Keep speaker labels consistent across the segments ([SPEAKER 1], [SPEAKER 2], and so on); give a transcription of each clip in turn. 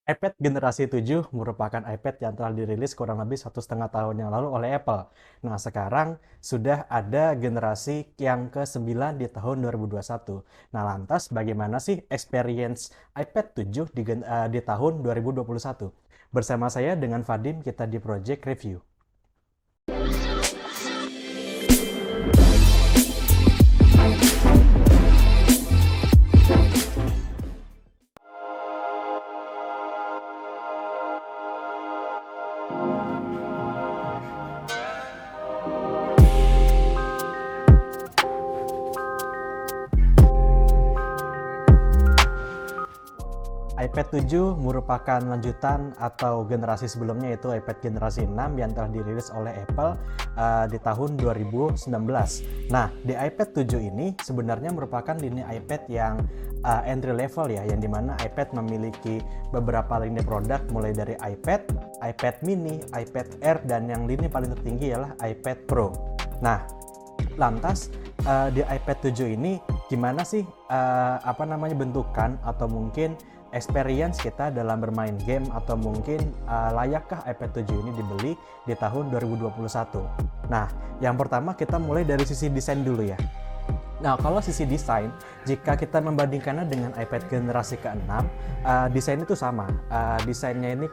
[SPEAKER 1] iPad generasi 7 merupakan iPad yang telah dirilis kurang lebih 1,5 tahun yang lalu oleh Apple. Nah, sekarang sudah ada generasi yang ke-9 di tahun 2021. Nah, lantas bagaimana sih experience iPad 7 di tahun 2021? Bersama saya dengan Vadim, kita di Project Review. iPad 7 merupakan lanjutan atau generasi sebelumnya, yaitu iPad generasi 6 yang telah dirilis oleh Apple di tahun 2019. Nah, di iPad 7 ini sebenarnya merupakan lini iPad yang entry level ya, yang dimana iPad memiliki beberapa lini produk mulai dari iPad, iPad mini, iPad Air, dan yang lini paling tertinggi ialah iPad Pro. Nah, lantas di iPad 7 ini gimana sih bentukan atau mungkin experience kita dalam bermain game, atau mungkin layakkah iPad 7 ini dibeli di tahun 2021? Nah, yang pertama kita mulai dari sisi desain dulu ya. Nah, kalau sisi desain, jika kita membandingkannya dengan iPad generasi ke-6, desain itu sama. Desainnya ini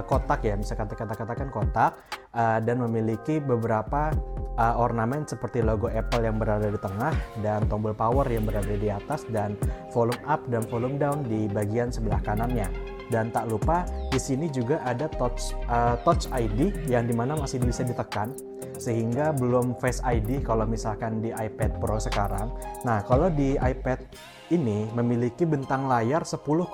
[SPEAKER 1] kotak ya, bisa katakan kotak, dan memiliki beberapa ornamen seperti logo Apple yang berada di tengah, dan tombol power yang berada di atas, dan volume up dan volume down di bagian sebelah kanannya. Dan tak lupa di sini juga ada Touch ID yang dimana masih bisa ditekan, sehingga belum Face ID kalau misalkan di iPad Pro sekarang. Nah, kalau di iPad ini memiliki bentang layar 10,1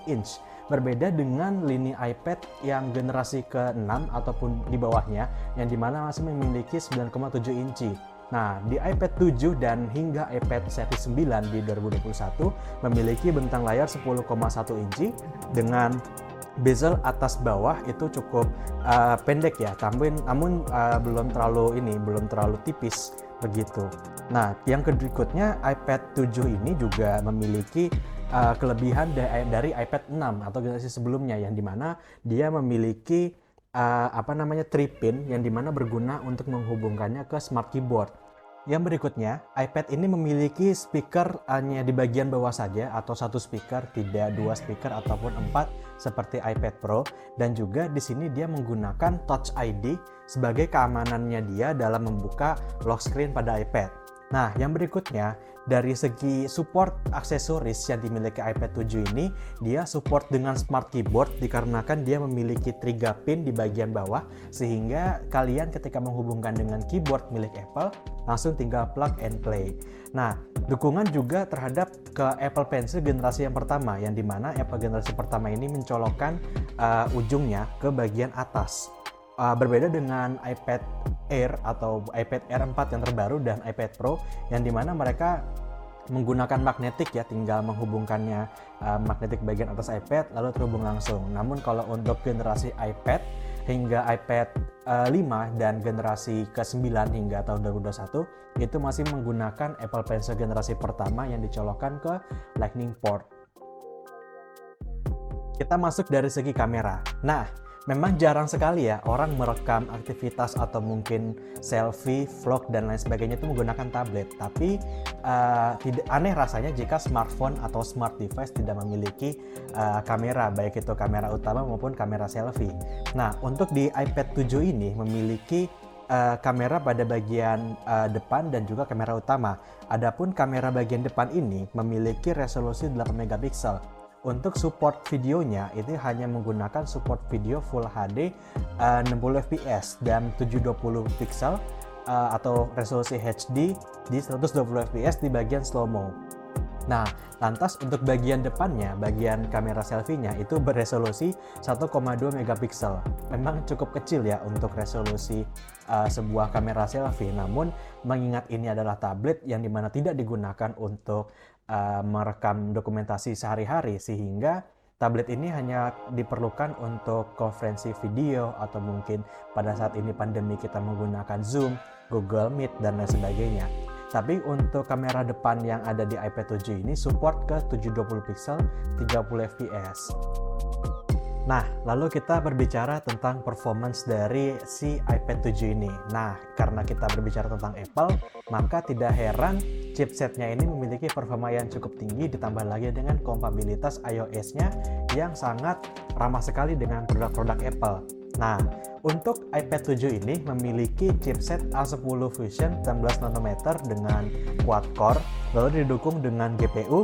[SPEAKER 1] inch, berbeda dengan lini iPad yang generasi ke-6 ataupun di bawahnya, yang dimana masih memiliki 9,7 inci. Nah, di iPad 7 dan hingga iPad seri 9 di 2021 memiliki bentang layar 10,1 inci dengan bezel atas bawah itu cukup pendek ya, namun belum terlalu tipis begitu. Nah, yang berikutnya iPad 7 ini juga memiliki kelebihan dari iPad 6 atau generasi sebelumnya, yang dimana dia memiliki 3 pin yang dimana berguna untuk menghubungkannya ke smart keyboard. Yang berikutnya, iPad ini memiliki speaker hanya di bagian bawah saja, atau satu speaker, tidak 2 speaker ataupun 4 seperti iPad Pro, dan juga di sini dia menggunakan Touch ID sebagai keamanannya dia dalam membuka lock screen pada iPad. Nah, yang berikutnya, dari segi support aksesoris yang dimiliki iPad 7 ini, dia support dengan smart keyboard dikarenakan dia memiliki 3 pin di bagian bawah, sehingga kalian ketika menghubungkan dengan keyboard milik Apple, langsung tinggal plug and play. Nah, dukungan juga terhadap ke Apple Pencil generasi yang pertama, yang dimana Apple generasi pertama ini mencolokkan ujungnya ke bagian atas. Berbeda dengan iPad Air atau iPad Air 4 yang terbaru dan iPad Pro, yang dimana mereka menggunakan magnetik ya, tinggal menghubungkannya magnetik bagian atas iPad lalu terhubung langsung. Namun kalau untuk generasi iPad hingga iPad 5 dan generasi ke-9 hingga tahun 2021 itu masih menggunakan Apple Pencil generasi pertama yang dicolokkan ke Lightning port. Kita masuk dari segi kamera. Nah, memang jarang sekali ya orang merekam aktivitas atau mungkin selfie, vlog, dan lain sebagainya itu menggunakan tablet. Tapi tidak aneh rasanya jika smartphone atau smart device tidak memiliki kamera, baik itu kamera utama maupun kamera selfie. Nah, untuk di iPad 7 ini memiliki kamera pada bagian depan dan juga kamera utama. Adapun kamera bagian depan ini memiliki resolusi 8 megapiksel. Untuk support videonya itu hanya menggunakan support video Full HD 60 fps dan 720 pixel atau resolusi HD di 120 fps di bagian slow-mo. Nah, lantas untuk bagian depannya, bagian kamera selfie-nya itu beresolusi 1,2 megapiksel. Memang cukup kecil ya untuk resolusi sebuah kamera selfie. Namun mengingat ini adalah tablet yang dimana tidak digunakan untuk merekam dokumentasi sehari-hari, sehingga tablet ini hanya diperlukan untuk konferensi video atau mungkin pada saat ini pandemi kita menggunakan Zoom, Google Meet, dan lain sebagainya. Tapi untuk kamera depan yang ada di iPad 7 ini support ke 720 pixel 30 fps. Nah, lalu kita berbicara tentang performance dari si iPad 7 ini. Nah, karena kita berbicara tentang Apple, maka tidak heran chipsetnya ini memiliki performa yang cukup tinggi, ditambah lagi dengan kompatibilitas iOS-nya yang sangat ramah sekali dengan produk-produk Apple. Nah, untuk iPad 7 ini memiliki chipset A10 Fusion 16 nanometer dengan quad-core, lalu didukung dengan GPU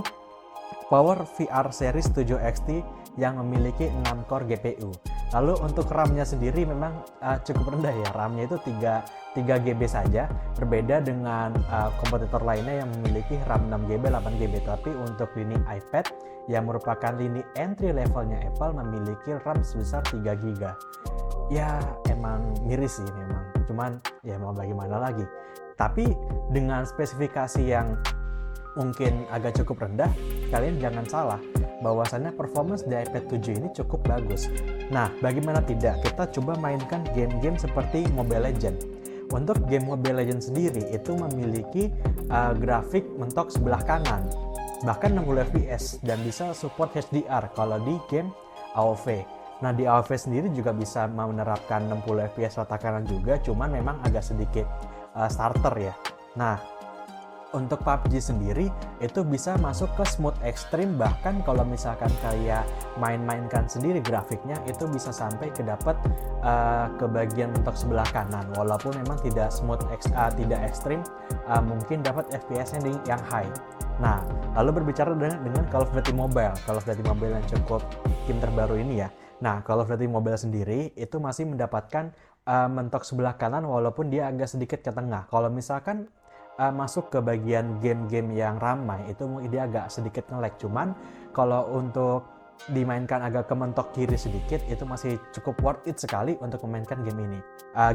[SPEAKER 1] Power VR Series 7 XT yang memiliki 6 core GPU. Lalu untuk RAM-nya sendiri memang cukup rendah ya, RAM-nya itu 3 GB saja, berbeda dengan kompetitor lainnya yang memiliki RAM 6 GB, 8 GB. Tapi untuk lini iPad yang merupakan lini entry levelnya Apple memiliki RAM sebesar 3 GB. Ya emang miris sih memang, cuman ya mau bagaimana lagi. Tapi dengan spesifikasi yang mungkin agak cukup rendah, kalian jangan salah bahwasannya performance di iPad 7 ini cukup bagus. Nah, bagaimana tidak, kita coba mainkan game-game seperti Mobile Legends. Untuk game Mobile Legends sendiri itu memiliki grafik mentok sebelah kanan, bahkan 60 fps dan bisa support HDR kalau di game AOV. Nah, di AOV sendiri juga bisa menerapkan 60 fps rata kanan juga, cuman memang agak sedikit starter ya. Nah, untuk PUBG sendiri itu bisa masuk ke smooth extreme, bahkan kalau misalkan kayak mainkan sendiri grafiknya itu bisa sampai ke dapat ke bagian mentok sebelah kanan, walaupun memang tidak smooth tidak ekstrim, mungkin dapat FPS-nya yang high. Nah, lalu berbicara dengan Call of Duty Mobile yang cukup game terbaru ini ya. Nah, Call of Duty Mobile sendiri itu masih mendapatkan mentok sebelah kanan walaupun dia agak sedikit ke tengah. Kalau misalkan masuk ke bagian game-game yang ramai itu mungkin dia agak sedikit nge-lag, cuman kalau untuk dimainkan agak ke mentok kiri sedikit itu masih cukup worth it sekali untuk memainkan game ini,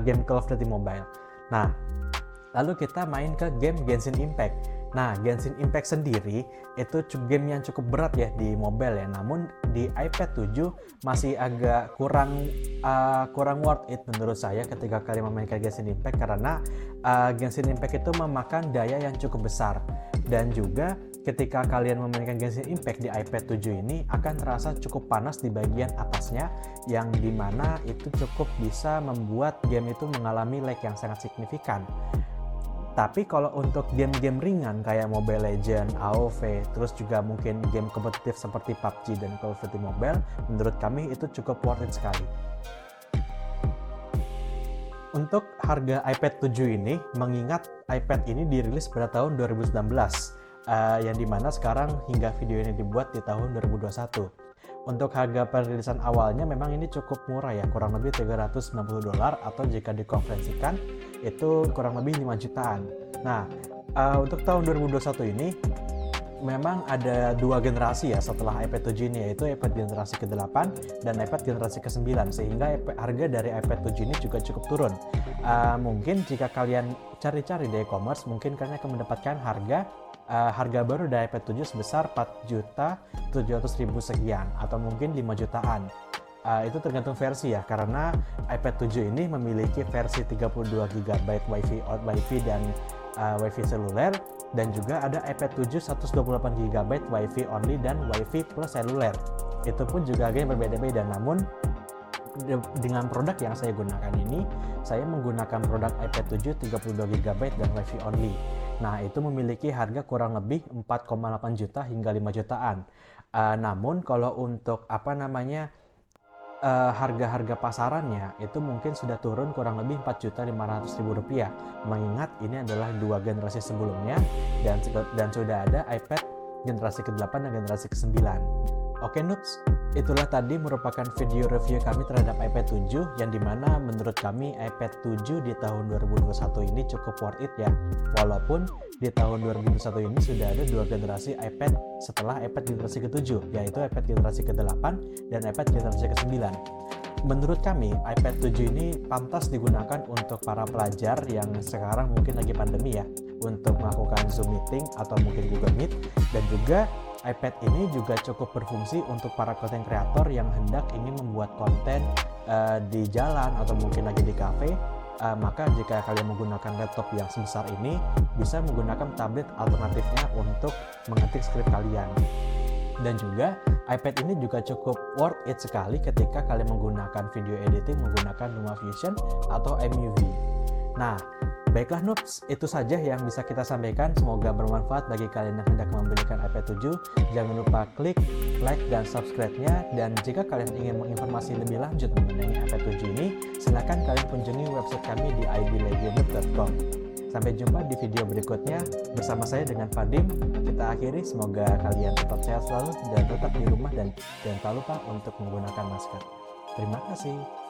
[SPEAKER 1] game Call of Duty Mobile. Nah, lalu kita main ke game Genshin Impact. Nah, Genshin Impact sendiri itu game yang cukup berat ya di mobile ya, namun di iPad 7 masih agak kurang worth it menurut saya ketika kalian memainkan Genshin Impact, karena Genshin Impact itu memakan daya yang cukup besar, dan juga ketika kalian memainkan Genshin Impact di iPad 7 ini akan terasa cukup panas di bagian atasnya, yang dimana itu cukup bisa membuat game itu mengalami lag yang sangat signifikan. Tapi kalau untuk game-game ringan kayak Mobile Legends, AOV, terus juga mungkin game kompetitif seperti PUBG dan Call of Duty Mobile, menurut kami itu cukup worth it sekali. Untuk harga iPad 7 ini, mengingat iPad ini dirilis pada tahun 2019, yang dimana sekarang hingga video ini dibuat di tahun 2021. Untuk harga perilisan awalnya memang ini cukup murah ya, kurang lebih $390, atau jika dikonversikan itu kurang lebih 5 jutaan. Nah, untuk tahun 2021 ini memang ada dua generasi ya setelah iPad 7 ini, yaitu iPad generasi ke-8 dan iPad generasi ke-9, sehingga harga dari iPad 7 ini juga cukup turun. Mungkin jika kalian cari-cari di e-commerce, mungkin kalian akan mendapatkan harga baru dari iPad 7 sebesar 4.700.000 sekian, atau mungkin 5 jutaan. Itu tergantung versi ya, karena iPad 7 ini memiliki versi 32 GB Wi-Fi dan Wi-Fi seluler, dan juga ada iPad 7 128 GB Wi-Fi only dan Wi-Fi plus seluler. Itu pun juga agak berbeda-beda, namun dengan produk yang saya gunakan ini, saya menggunakan produk iPad 7 32 GB dan Wi-Fi only. Nah, itu memiliki harga kurang lebih 4,8 juta hingga 5 jutaan. Namun kalau untuk harga-harga pasarannya itu mungkin sudah turun kurang lebih Rp4.500.000, mengingat ini adalah dua generasi sebelumnya dan sudah ada iPad generasi ke-8 dan generasi ke-9. Oke Noobs, itulah tadi merupakan video review kami terhadap iPad 7, yang dimana menurut kami iPad 7 di tahun 2021 ini cukup worth it ya, walaupun di tahun 2021 ini sudah ada dua generasi iPad setelah iPad generasi ke-7, yaitu iPad generasi ke-8 dan iPad generasi ke-9. Menurut kami iPad 7 ini pantas digunakan untuk para pelajar yang sekarang mungkin lagi pandemi ya, untuk melakukan Zoom meeting atau mungkin Google Meet, dan juga iPad ini juga cukup berfungsi untuk para konten kreator yang hendak ingin membuat konten di jalan atau mungkin lagi di cafe. Maka jika kalian menggunakan laptop yang sebesar ini, bisa menggunakan tablet alternatifnya untuk mengetik skrip kalian. Dan juga iPad ini juga cukup worth it sekali ketika kalian menggunakan video editing menggunakan LumaFusion atau MUV. Nah, baiklah noobs, itu saja yang bisa kita sampaikan. Semoga bermanfaat bagi kalian yang hendak membelikan iPad 7. Jangan lupa klik like dan subscribe-nya. Dan jika kalian ingin menginformasi lebih lanjut mengenai iPad 7 ini, silakan kalian kunjungi website kami di idlegionnoob.com. Sampai jumpa di video berikutnya bersama saya dengan Vadim. Kita akhiri, semoga kalian tetap sehat selalu dan tetap di rumah dan jangan lupa untuk menggunakan masker. Terima kasih.